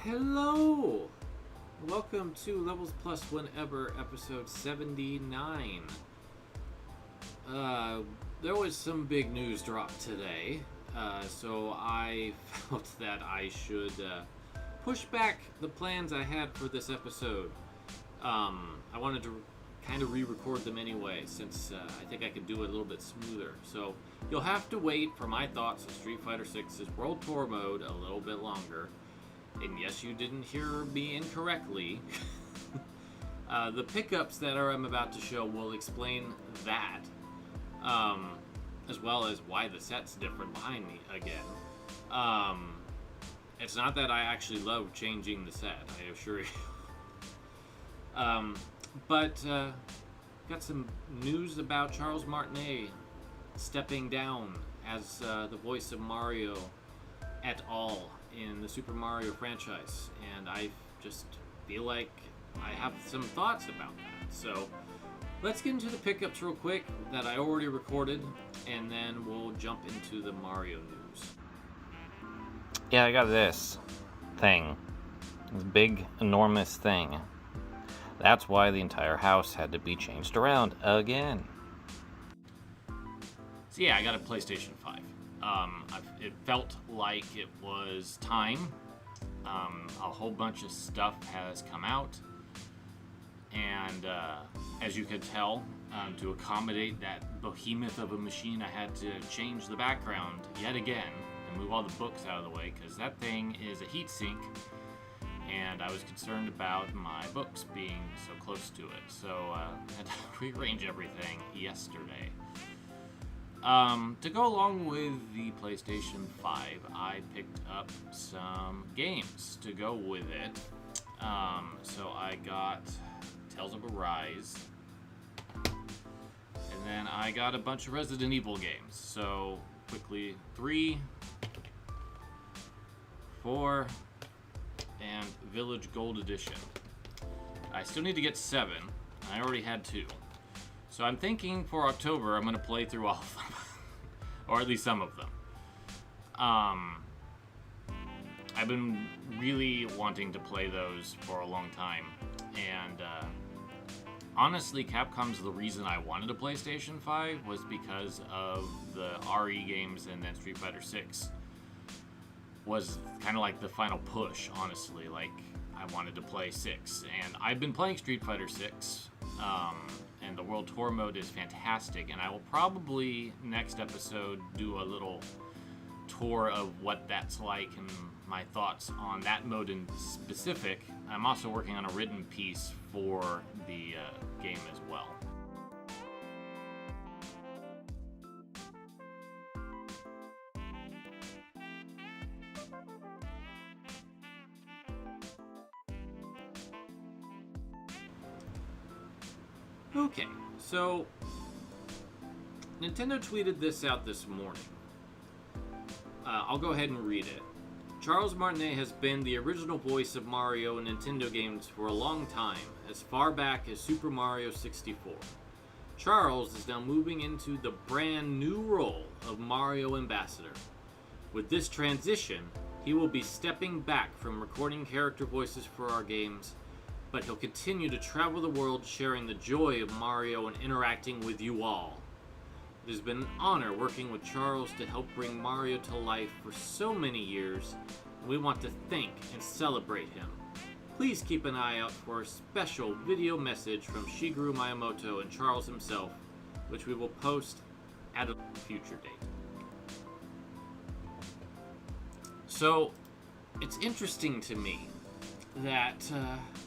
Hello! Welcome to Levels Plus Whenever, episode 79. There was some big news dropped today, so I felt that I should push back the plans I had for this episode. I wanted to kind of re-record them anyway, since I think I could do it a little bit smoother. So you'll have to wait for my thoughts on Street Fighter VI's World Tour mode a little bit longer. And yes, you didn't hear me incorrectly. The pickups that I'm about to show will explain that, as well as why the set's different behind me again. It's not that I actually love changing the set, I assure you. But got some news about Charles Martinet stepping down as the voice of Mario et al. In the Super Mario franchise, and I just feel like I have some thoughts about that. So let's get into the pickups real quick that I already recorded, and then we'll jump into the Mario news. Yeah, I got this thing. This big, enormous thing. That's why the entire house had to be changed around again. So yeah, I got a PlayStation 5. It felt like it was time. A whole bunch of stuff has come out, and as you could tell, to accommodate that behemoth of a machine, I had to change the background yet again and move all the books out of the way, because that thing is a heatsink, and I was concerned about my books being so close to it, so I had to rearrange everything yesterday. To go along with the PlayStation 5, I picked up some games to go with it. So I got Tales of Arise, and then I got a bunch of Resident Evil games. So quickly, 3, 4, and Village Gold Edition. I still need to get 7. I already had 2. So I'm thinking for October I'm going to play through all of them. Or at least some of them. I've been really wanting to play those for a long time. And honestly, Capcom's the reason I wanted a PlayStation 5 was because of the RE games, and then Street Fighter VI was kind of like the final push, honestly. Like, I wanted to play 6. And I've been playing Street Fighter VI. And the World Tour mode is fantastic, and I will probably next episode do a little tour of what that's like and my thoughts on that mode in specific. I'm also working on a written piece for the game as well. Okay, so Nintendo tweeted this out this morning. I'll go ahead and read it. Charles Martinet has been the original voice of Mario in Nintendo games for a long time, as far back as Super Mario 64. Charles is now moving into the brand new role of Mario Ambassador. With this transition, he will be stepping back from recording character voices for our games, but he'll continue to travel the world sharing the joy of Mario and interacting with you all. It has been an honor working with Charles to help bring Mario to life for so many years, and we want to thank and celebrate him. Please keep an eye out for a special video message from Shigeru Miyamoto and Charles himself, which we will post at a future date. So, it's interesting to me that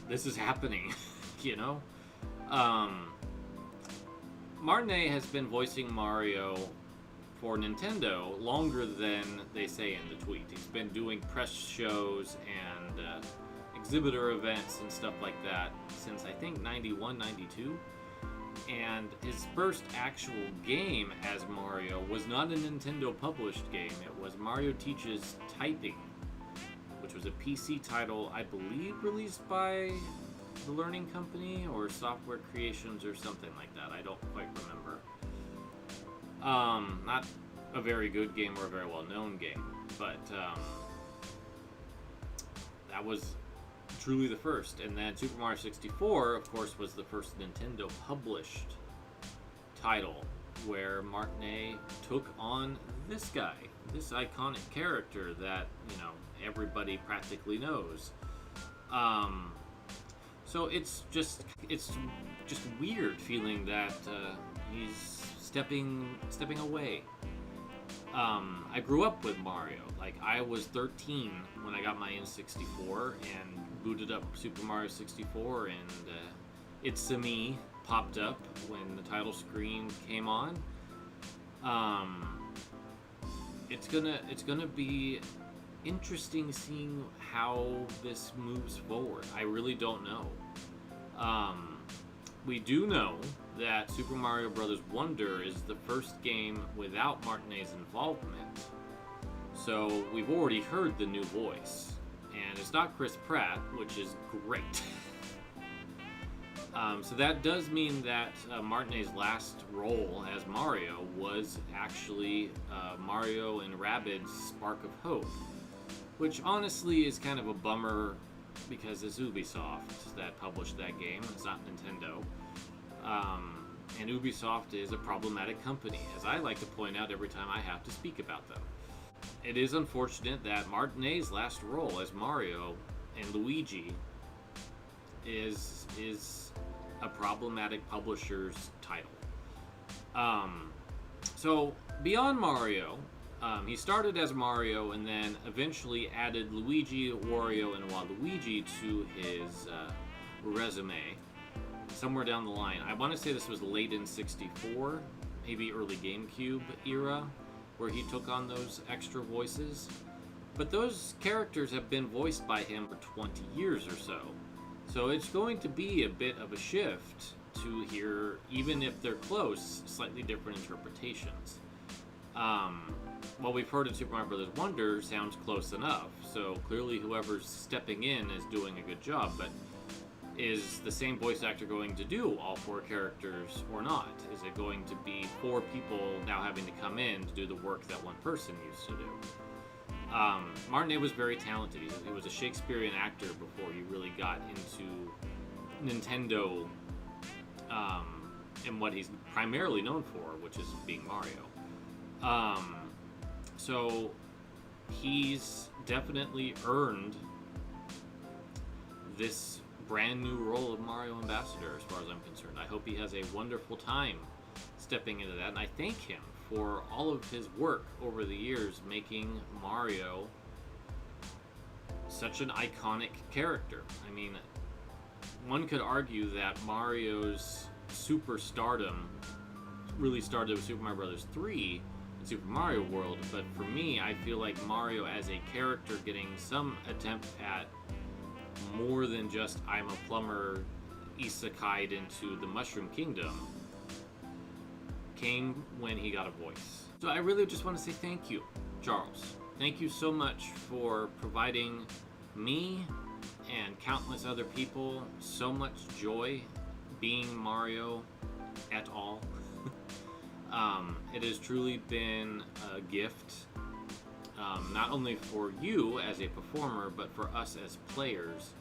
this is happening, you know? Martinet has been voicing Mario for Nintendo longer than they say in the tweet. He's been doing press shows and exhibitor events and stuff like that since I think 91, 92. And his first actual game as Mario was not a Nintendo published game. It was Mario Teaches Typing, which was a PC title, I believe, released by the Learning Company or Software Creations or something like that. I don't quite remember. Not a very good game or a very well-known game, but that was truly the first. And then Super Mario 64, of course, was the first Nintendo published title where Martinet took on this guy, this iconic character that, you know, everybody practically knows. So it's just weird feeling that he's stepping away. I grew up with Mario. Like, I was 13 when I got my N64 and booted up Super Mario 64, and It's a Me popped up when the title screen came on. It's gonna be interesting seeing how this moves forward. I really don't know. We do know that Super Mario Bros. Wonder is the first game without Martinet's involvement. So we've already heard the new voice. And it's not Chris Pratt, which is great. So that does mean that Martinet's last role as Mario was actually Mario and Rabbids' Spark of Hope. Which honestly is kind of a bummer because it's Ubisoft that published that game. It's not Nintendo. And Ubisoft is a problematic company, as I like to point out every time I have to speak about them. It is unfortunate that Martinet's last role as Mario and Luigi is a problematic publisher's title. So beyond Mario, he started as Mario and then eventually added Luigi, Wario, and Waluigi to his resume somewhere down the line. I want to say this was late in 64, maybe early GameCube era, where he took on those extra voices. But those characters have been voiced by him for 20 years or so. So it's going to be a bit of a shift to hear, even if they're close, slightly different interpretations. What we've heard in Super Mario Bros. Wonder sounds close enough, so clearly whoever's stepping in is doing a good job, but is the same voice actor going to do all four characters or not? Is it going to be four people now having to come in to do the work that one person used to do? Martinet was very talented. He was a Shakespearean actor before he really got into Nintendo and what he's primarily known for, which is being Mario. So he's definitely earned this brand new role of Mario Ambassador as far as I'm concerned. I hope he has a wonderful time stepping into that, and I thank him for all of his work over the years making Mario such an iconic character. I mean, one could argue that Mario's superstardom really started with Super Mario Bros. 3 and Super Mario World, but for me, I feel like Mario as a character getting some attempt at more than just I'm a plumber isekai'd into the Mushroom Kingdom came when he got a voice. So I really just want to say thank you, Charles. Thank you so much for providing me and countless other people so much joy being Mario et al. It has truly been a gift, not only for you as a performer, but for us as players,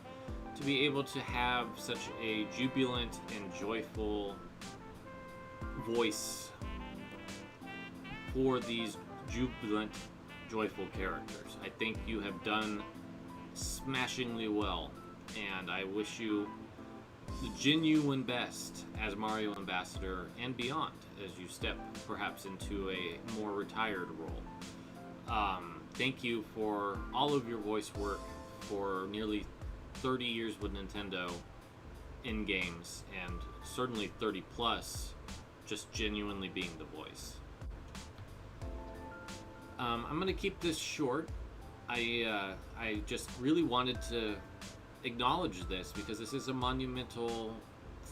to be able to have such a jubilant and joyful voice for these jubilant, joyful characters. I think you have done smashingly well, and I wish you the genuine best as Mario Ambassador and beyond as you step perhaps into a more retired role. Thank you for all of your voice work for nearly 30 years with Nintendo in games, and certainly 30 plus just genuinely being the voice. I'm going to keep this short. I just really wanted to acknowledge this because this is a monumental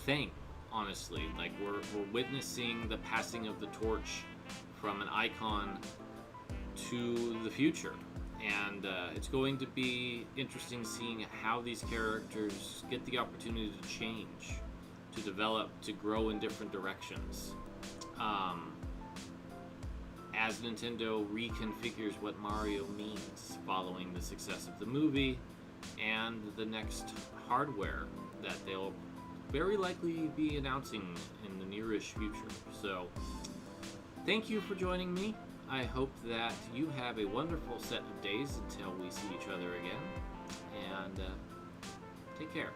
thing, honestly. Like, we're witnessing the passing of the torch from an icon to the future, and it's going to be interesting seeing how these characters get the opportunity to change, to develop, to grow in different directions. As Nintendo reconfigures what Mario means following the success of the movie and the next hardware that they'll very likely be announcing in the nearish future. So, thank you for joining me. I hope that you have a wonderful set of days until we see each other again. And take care.